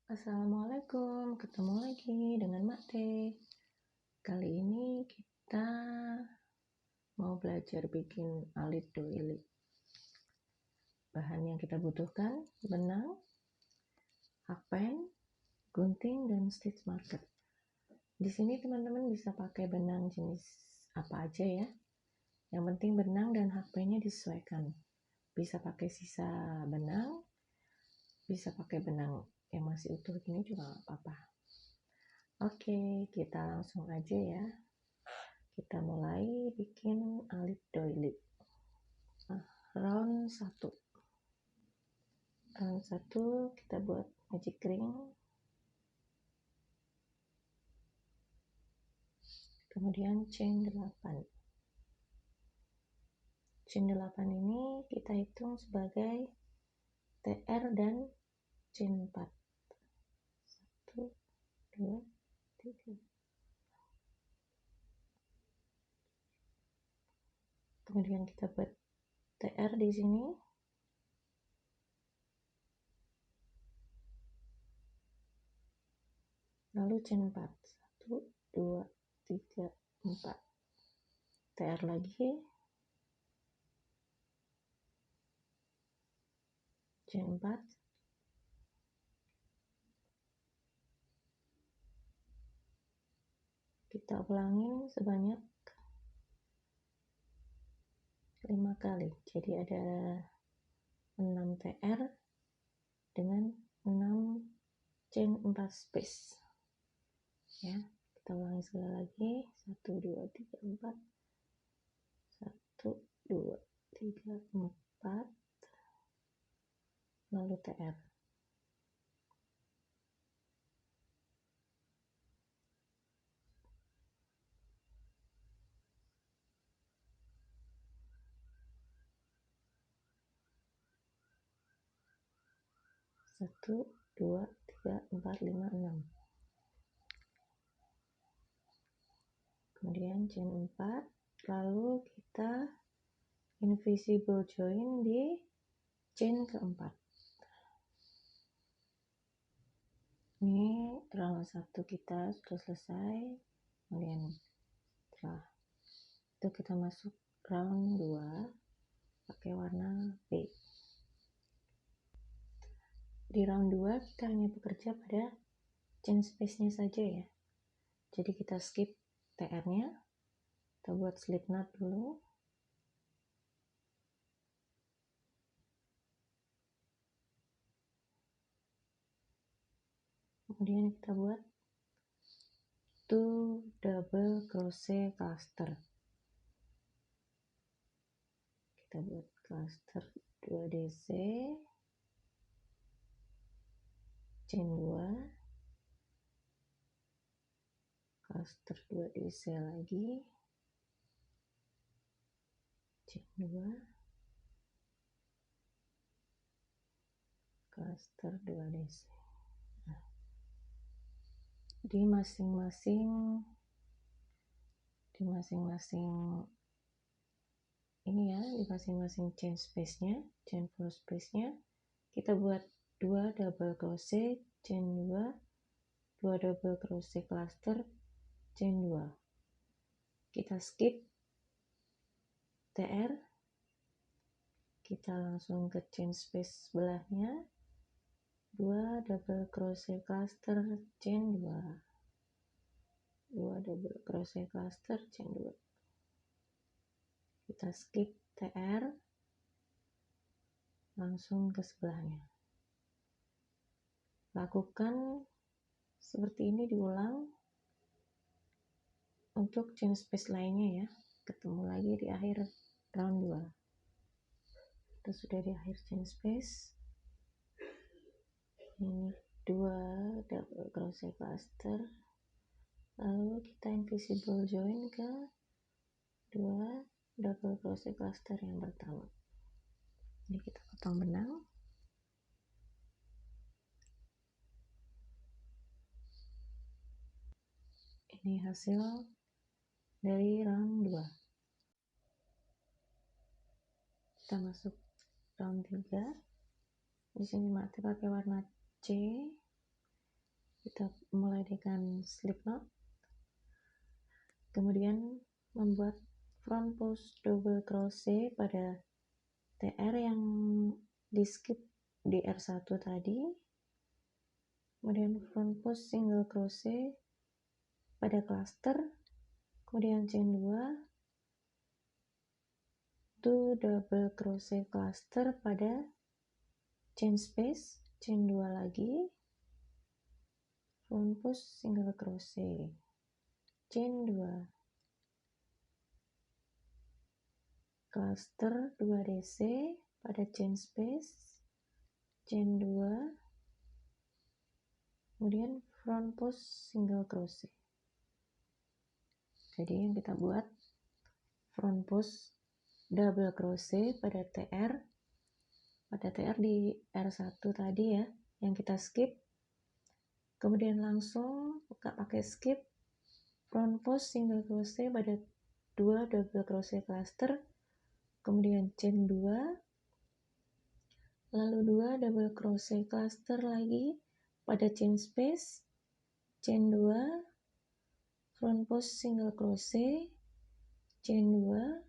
Assalamualaikum, ketemu lagi dengan Mate. Kali ini kita mau belajar bikin alit doilit. Bahan yang kita butuhkan, benang, hakpen, gunting, dan stitch marker. Di sini teman-teman bisa pakai benang jenis apa aja ya. Yang penting benang dan hakpennya disesuaikan. Bisa pakai sisa benang, bisa pakai benang yang masih utuh gini juga nggak apa-apa. Oke, kita langsung aja ya. Kita mulai bikin alit doilit. Round 1 kita buat magic ring, kemudian chain 8 ini kita hitung sebagai TR dan chain 4. 1, 2, 3. Kemudian kita buat TR di sini. Lalu chain 4. 1, 2, 3, 4. TR lagi. Chain 4. Kita ulangin sebanyak 5 kali. Jadi ada 6 TR dengan 6 chain 4 space. Ya, kita ulangi sekali lagi. 1, 2, 3, 4. 1, 2, 3, 4. Lalu TR. 1, 2, 3, 4, 5, 6. Kemudian chain 4. Lalu kita invisible join di chain keempat. Ini round 1 kita sudah selesai. Kemudian setelah itu kita masuk round 2 pakai warna B. Di round 2 kita hanya bekerja pada chain space-nya saja ya. Jadi kita skip TR-nya. Kita buat slip knot dulu. Kemudian kita buat 2 double crochet cluster. Kita buat cluster 2 DC, chain 2, cluster 2 DC lagi, chain 2, cluster 2 DC. Nah, di masing-masing ini ya, di masing-masing chain space-nya, chain 4 space-nya kita buat 2 double crochet, chain 2, 2 double crochet cluster, chain 2. Kita skip TR, kita langsung ke chain space sebelahnya, 2 double crochet cluster, chain 2, 2 double crochet cluster, chain 2. Kita skip TR, langsung ke sebelahnya. Lakukan seperti ini diulang untuk chain space lainnya ya. Ketemu lagi di akhir round 2. Kita sudah di akhir chain space. Ini 2 double crochet cluster. Lalu kita invisible join ke 2 double crochet cluster yang pertama. Ini kita potong benang. Ini hasil dari round 2. Kita masuk round 3. Di sini Mate pakai warna C. kita mulai dengan slip knot, kemudian membuat front post double crochet pada TR yang di skip di R1 tadi, kemudian front post single crochet pada cluster, kemudian chain 2, 2 double crochet cluster pada chain space, chain 2 lagi, front post single crochet, chain 2, cluster 2 DC pada chain space, chain 2, kemudian front post single crochet. Jadi yang kita buat front post double crochet pada TR di R1 tadi ya, yang kita skip, kemudian langsung buka pakai skip, front post single crochet pada 2 double crochet cluster, kemudian chain 2, lalu 2 double crochet cluster lagi pada chain space, chain 2, front post single crochet, chain 2,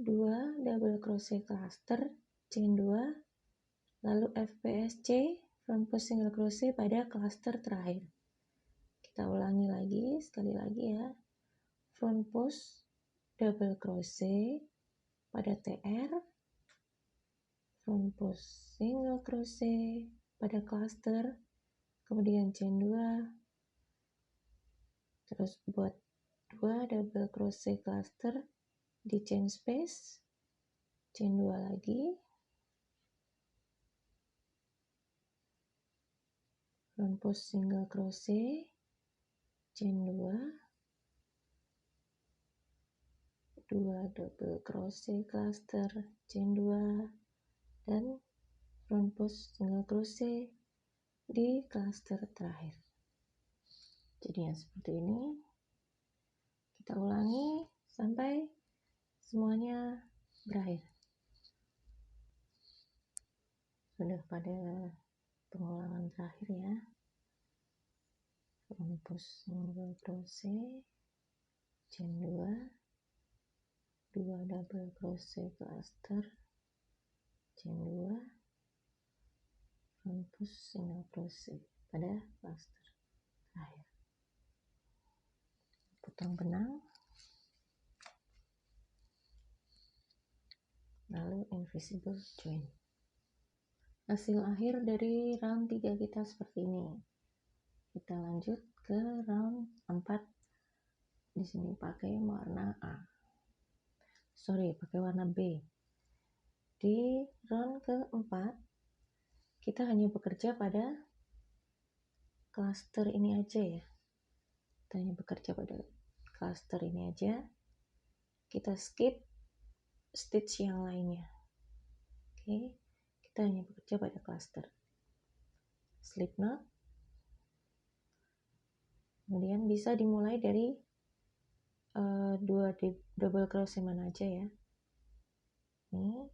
2 double crochet cluster, chain 2, lalu FPSC, front post single crochet pada cluster terakhir. Kita ulangi lagi, sekali lagi ya, front post double crochet pada TR, front post single crochet pada cluster, kemudian chain 2, terus buat 2 double crochet cluster di chain space, chain 2 lagi, front post single crochet, chain 2, 2 double crochet cluster, chain 2, dan front post single crochet di cluster terakhir. Jadi yang seperti ini kita ulangi sampai semuanya berakhir. Sudah pada pengulangan terakhir ya, front post single crochet, chain 2, 2 double crochet cluster, chain 2, front post single crochet pada cluster terakhir. Potong benang, lalu invisible join. Hasil akhir dari round 3 kita seperti ini. Kita lanjut ke round 4. Di sini pakai warna pakai warna B. Di round keempat kita hanya bekerja pada cluster ini aja ya. Kita hanya bekerja pada cluster ini aja. Kita skip stitch yang lainnya. Oke, kita hanya bekerja pada cluster. Slip knot. Kemudian bisa dimulai dari 2 double crochet mana aja ya. Ini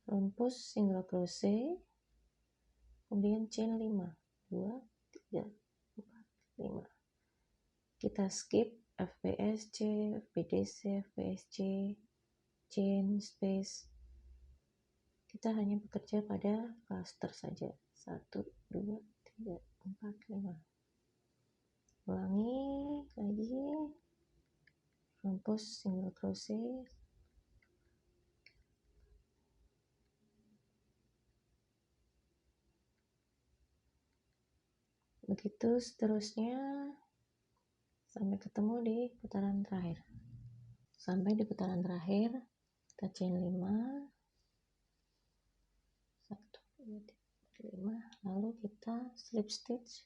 front post single crochet, kemudian chain 5, 2, 3, 4, 5. Kita skip FPSC, FPDC, FPSC, chain, space. Kita hanya bekerja pada cluster saja. 1, 2, 3, 4, 5. Ulangi lagi. Front post single crochet, begitu seterusnya sampai ketemu di putaran terakhir. Sampai di putaran terakhir kita chain 5, 1, 2, 3, 5, lalu kita slip stitch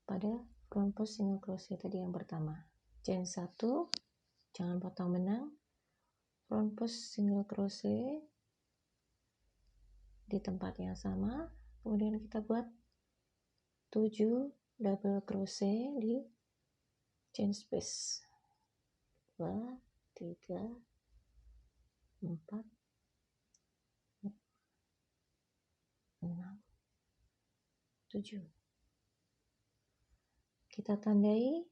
pada front post single crochet tadi yang pertama. Chain 1, jangan potong benang, front post single crochet di tempat yang sama, kemudian kita buat 7 double crochet di chain space, 2, 3, 4, 6, 7. Kita tandai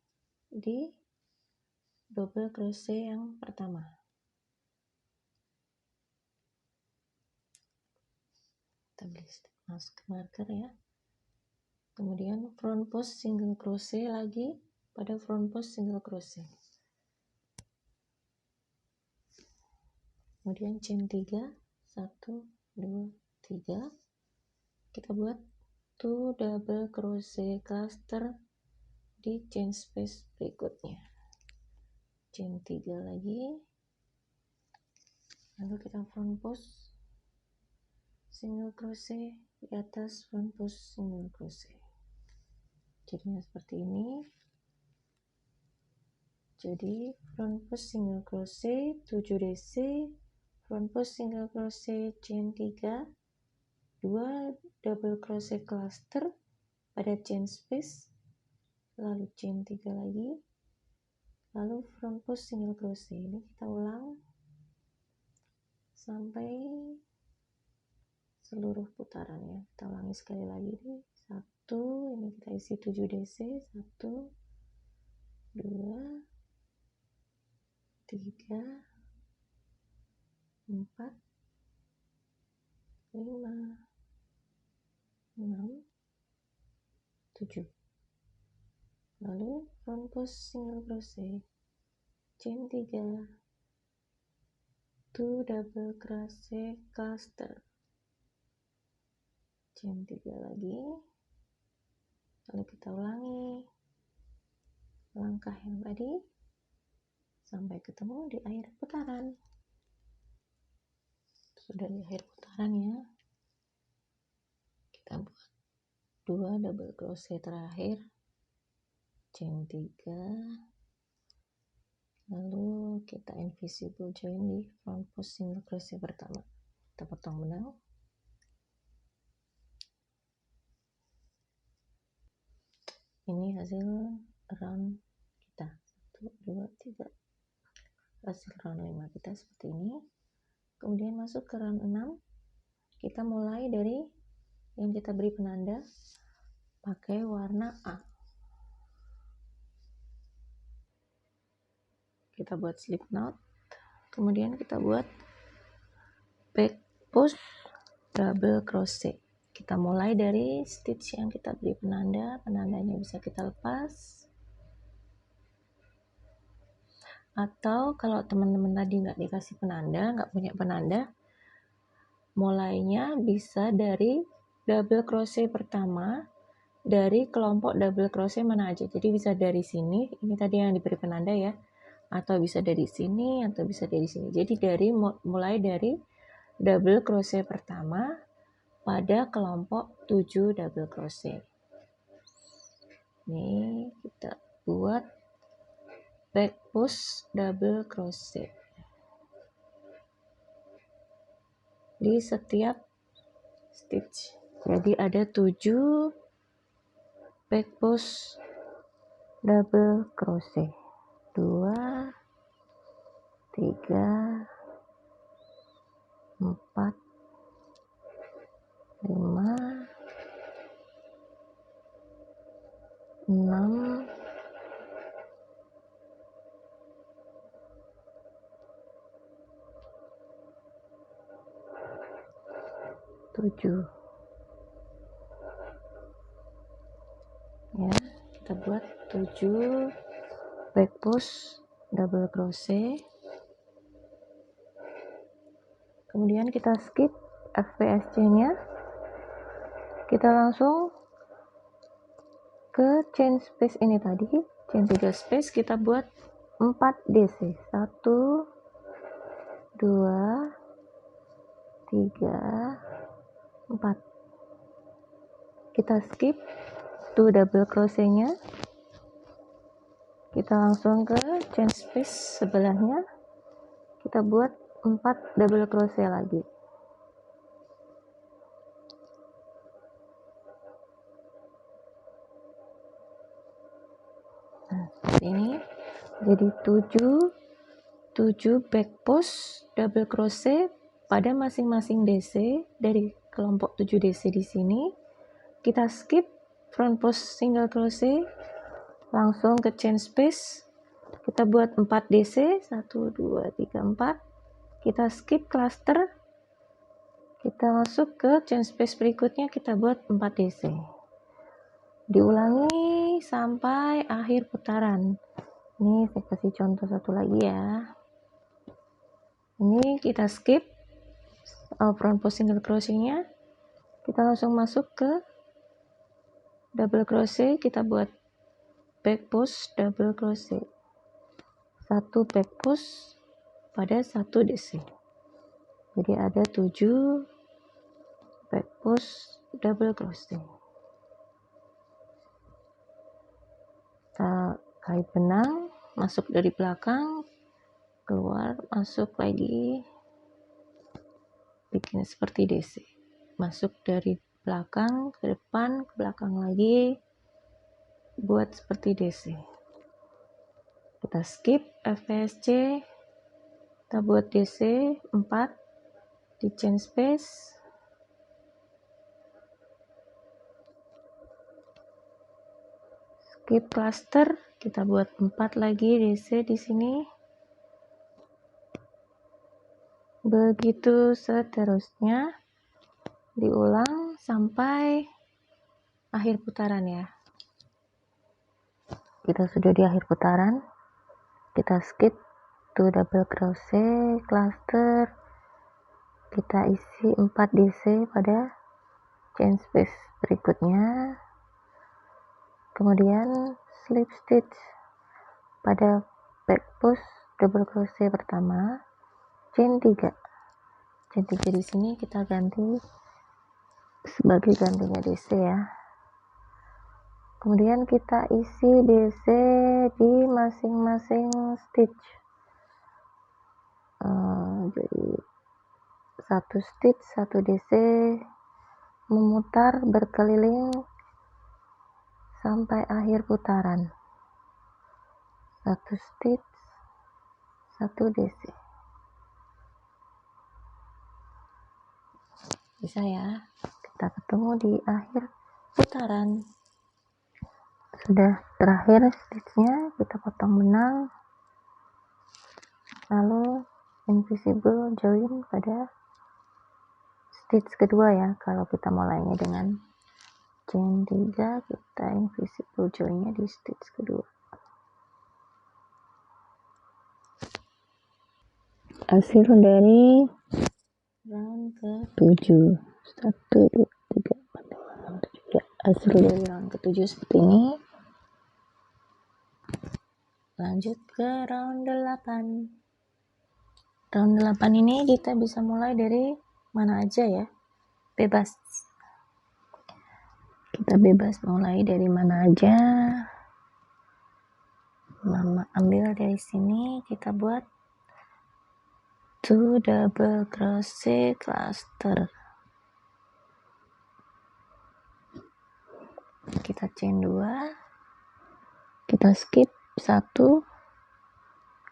di double crochet yang pertama. Kita beli marker ya. Kemudian front post single crochet lagi pada front post single crochet. Kemudian chain 3, 1, 2, 3. Kita buat 2 double crochet cluster di chain space berikutnya. Chain 3 lagi. Lalu kita front post single crochet di atas front post single crochet. Jadinya seperti ini. Jadi front post single crochet 7 DC, front post single crochet chain 3, 2 double crochet cluster pada chain space, lalu chain 3 lagi, lalu front post single crochet. Ini kita ulang sampai seluruh putaran ya. Kita ulangi sekali lagi nih. 1, ini kita isi 7 DC, 1, 2, 3, 4, 5, 6, 7. Lalu front post single crochet chain 3, 2 double crochet cluster, chain 3 lagi, lalu kita ulangi langkah yang tadi sampai ketemu di akhir putaran. Sudah di akhir putaran ya, kita buat 2 double crochet terakhir, chain 3, lalu kita invisible join di front post single crochet pertama. Kita potong benang. Ini hasil round kita. 1, 2, 3. Hasil round 5 kita seperti ini. Kemudian masuk ke round 6. Kita mulai dari yang kita beri penanda pakai warna A. Kita buat slip knot. Kemudian kita buat back post double crochet. Kita mulai dari stitch yang kita beri penanda, penandanya bisa kita lepas. Atau kalau teman-teman tadi nggak dikasih penanda, nggak punya penanda, mulainya bisa dari double crochet pertama dari kelompok double crochet mana aja. Jadi bisa dari sini, ini tadi yang diberi penanda ya, atau bisa dari sini, atau bisa dari sini. Jadi mulai dari double crochet pertama pada kelompok 7 double crochet. Ini kita buat back post double crochet di setiap stitch. Jadi ada 7 back post double crochet. 2, 3, 4, 5, 6, 7. Ya, kita buat 7 back post double crochet. Kemudian kita skip FPSC-nya. Kita langsung ke chain space ini tadi, chain 3 space, kita buat 4 DC. 1, 2, 3, 4. Kita skip 2 double crochet-nya. Kita langsung ke chain space sebelahnya. Kita buat 4 double crochet lagi. Nah, seperti ini. Jadi 7 back post double crochet pada masing-masing DC dari kelompok 7 DC di sini. kita skip front post single crochet, langsung ke chain space, kita buat 4 DC, 1 2 3 4, kita skip cluster, kita masuk ke chain space berikutnya, kita buat 4 DC, diulangi sampai akhir putaran. Ini saya kasih contoh satu lagi ya. Ini kita skip front post single crochetnya, kita langsung masuk ke double crochet, kita buat back post double crochet, 1 back post pada 1 DC, jadi ada 7 back post double crochet. Kita kait benang, masuk dari belakang, keluar, masuk lagi, bikin seperti DC, masuk dari belakang ke depan, ke belakang lagi, buat seperti DC. Kita skip FVSC, kita buat DC 4 di chain space, skip cluster, kita buat 4 lagi DC di sini. Begitu seterusnya, diulang sampai akhir putaran ya. Kita sudah di akhir putaran, kita skip to double crochet cluster, kita isi 4 DC pada chain space berikutnya, kemudian slip stitch pada back post double crochet pertama, chain 3 di sini kita ganti sebagai gantinya DC ya. Kemudian kita isi DC di masing-masing stitch, jadi 1 stitch 1 DC, memutar berkeliling sampai akhir putaran, 1 stitch 1 DC. Bisa ya, kita ketemu di akhir putaran. Sudah terakhir stitchnya, kita potong benang, lalu invisible join pada stitch kedua ya. Kalau kita mulainya dengan chain 3, kita invisible joinnya di stitch kedua. Hasil dari round ke-7, 1 2 3 4 5 6 7 ya. Hasil dari round ke-7 seperti ini. Lanjut ke round 8. Round 8 ini kita bisa mulai dari mana aja ya, bebas. Kita bebas mulai dari mana aja. Mama ambil dari sini, kita buat 2 double crochet cluster, kita chain 2, kita skip 1,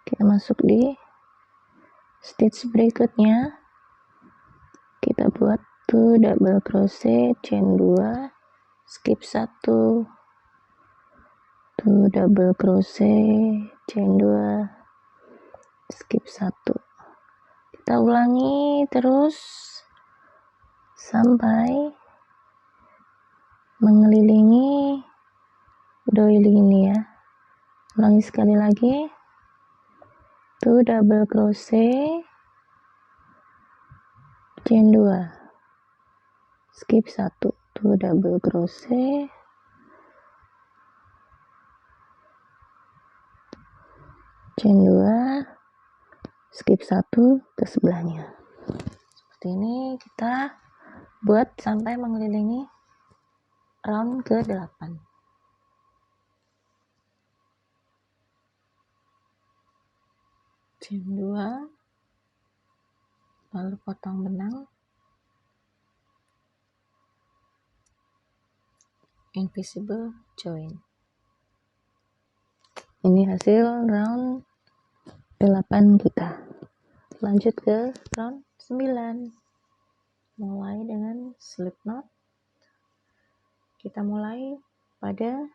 kita masuk di stitch berikutnya, kita buat 2 double crochet, chain 2, skip 1, 2 double crochet, chain 2, skip 1. Kita ulangi terus sampai mengelilingi doily ini ya. Ulangi sekali lagi, 2 double crochet, chain 2, skip 1, 2 double crochet, chain 2, skip 1 ke sebelahnya. Seperti ini kita buat sampai mengelilingi round ke-8. Chain 2, lalu potong benang, invisible join. Ini hasil round 8 kita. Lanjut ke round 9. Mulai dengan slip knot, kita mulai pada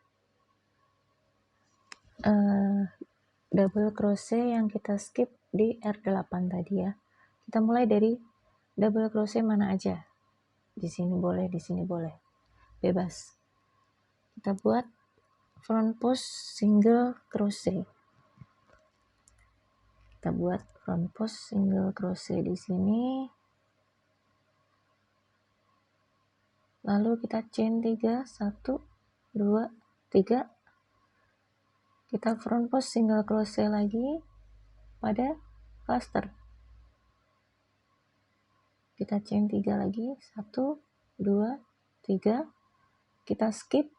double crochet yang kita skip di R8 tadi ya. Kita mulai dari double crochet mana aja. Di sini boleh, di sini boleh. Bebas. Kita buat front post single crochet. Kita buat front post single crochet di sini. Lalu kita chain 3, 1, 2, 3. Kita front post single crochet lagi pada cluster. Kita chain 3 lagi, 1, 2, 3. Kita skip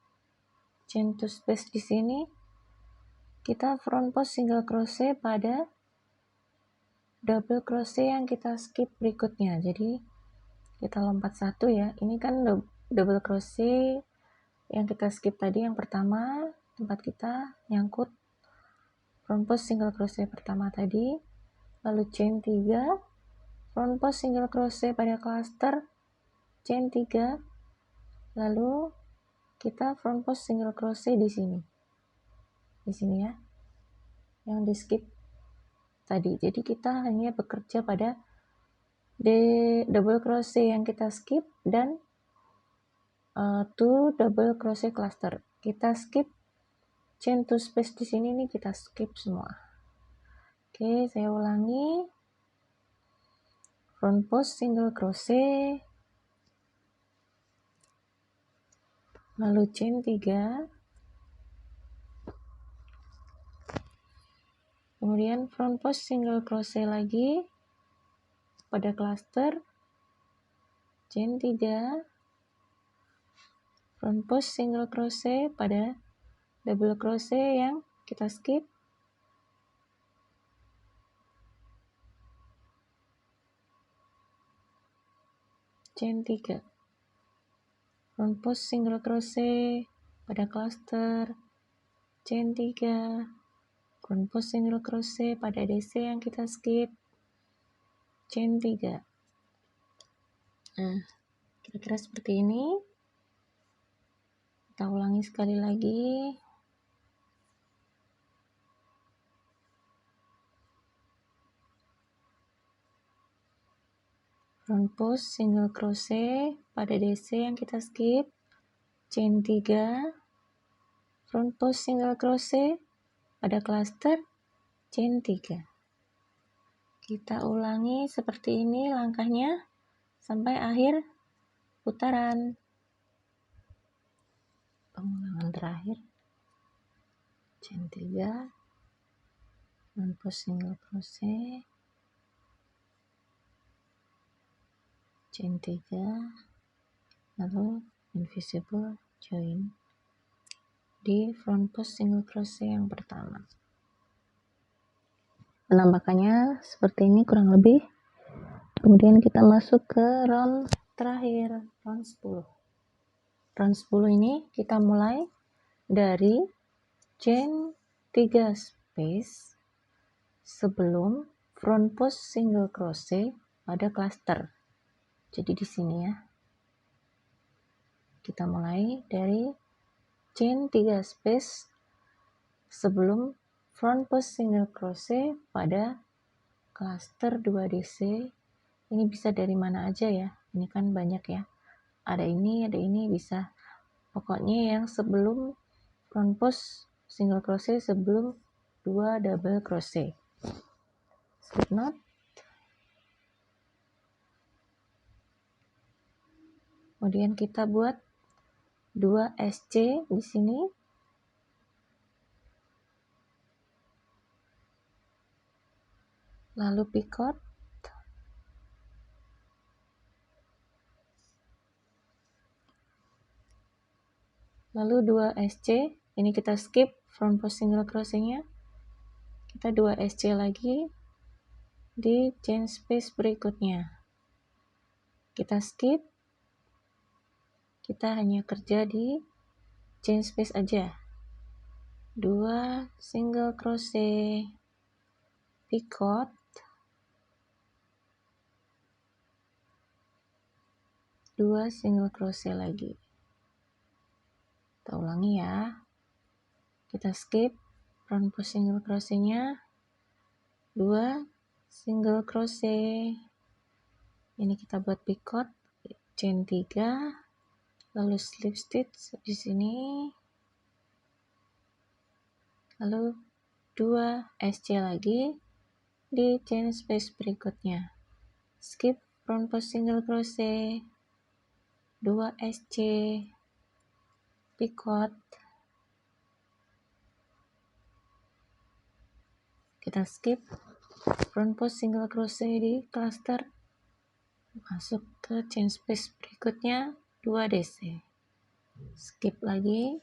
chain to space di sini. Kita front post single crochet pada double crochet yang kita skip berikutnya. Jadi kita lompat satu ya. Ini kan double crochet yang kita skip tadi yang pertama, tempat kita nyangkut front post single crochet pertama tadi, lalu chain 3, front post single crochet pada cluster, chain 3, lalu kita front post single crochet di sini ya, yang di skip tadi. Jadi kita hanya bekerja pada double crochet yang kita skip dan 2 double crochet cluster. Kita skip chain to space di sini nih, kita skip semua. Oke, saya ulangi. Front post single crochet, lalu chain 3, kemudian front post single crochet lagi pada cluster, chain 3, front post single crochet pada double crochet yang kita skip, chain 3, front post single crochet pada cluster, chain 3, front post single crochet pada DC yang kita skip, chain 3. Nah, kira-kira seperti ini. Kita ulangi sekali lagi. Front post single crochet pada DC yang kita skip, chain 3, front post single crochet pada cluster, chain 3. Kita ulangi seperti ini langkahnya sampai akhir putaran. Pengulangan terakhir, chain 3, front post single crochet, chain 3, lalu invisible join di front post single crochet yang pertama. Penampakannya seperti ini kurang lebih. Kemudian kita masuk ke round terakhir, round 10. Round 10 ini kita mulai dari chain 3 space sebelum front post single crochet pada cluster. Jadi di sini ya. Kita mulai dari chain 3 space sebelum front post single crochet pada cluster 2 DC. Ini bisa dari mana aja ya. Ini kan banyak ya. Ada ini bisa. Pokoknya yang sebelum front post single crochet sebelum 2 double crochet. Slip knot. Kemudian kita buat 2 SC di sini. Lalu picot. Lalu 2 SC, ini kita skip front post single crochet-nya. Kita 2 SC lagi di chain space berikutnya. Kita skip. Kita hanya kerja di chain space aja. 2 single crochet, picot, 2 single crochet lagi. Kita ulangi ya. Kita skip front post single crochet-nya, 2 single crochet. Ini kita buat picot, chain 3, lalu slip stitch di sini, lalu 2 SC lagi di chain space berikutnya. Skip front post single crochet, 2 SC, picot. Kita skip front post single crochet di cluster, masuk ke chain space berikutnya, 2 DC. Skip lagi,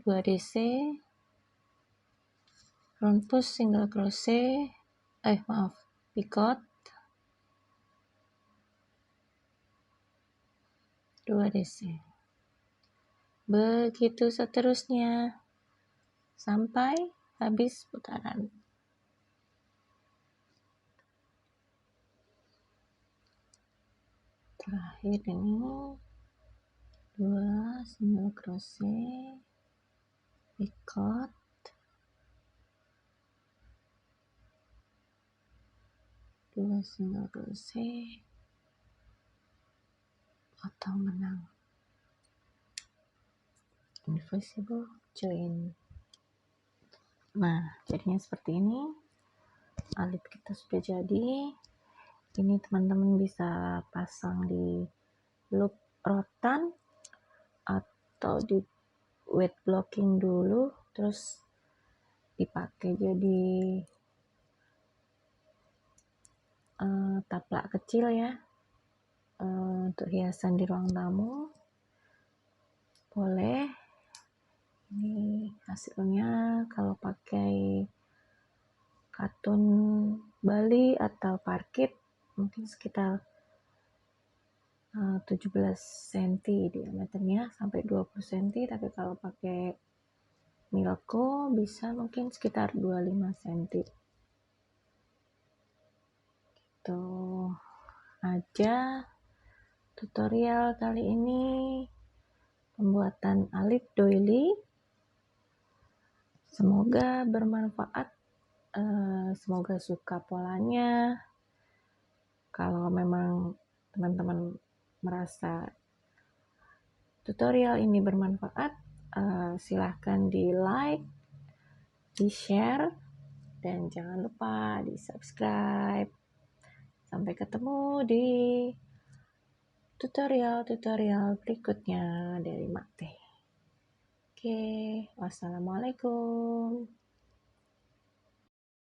2 DC, front post single crochet, picot, 2 DC. Begitu seterusnya sampai habis putaran. Terakhir ini 2 single crochet, picot, 2 single crochet, potong benang, invisible join. Nah, jadinya seperti ini. Alit kita sudah jadi. Ini teman-teman bisa pasang di loop rotan atau di wet blocking dulu, terus dipakai jadi taplak kecil ya, untuk hiasan di ruang tamu. Boleh. Ini hasilnya kalau pakai katun Bali atau parkit mungkin sekitar 17 cm diameternya sampai 20 cm, tapi kalau pakai Milko bisa mungkin sekitar 25 cm. Itu aja tutorial kali ini, pembuatan alit doily. Semoga bermanfaat, semoga suka polanya. Kalau memang teman-teman merasa tutorial ini bermanfaat, silahkan di like, di share, dan jangan lupa di subscribe. Sampai ketemu di tutorial-tutorial berikutnya dari Mak Teh. Oke, wassalamualaikum.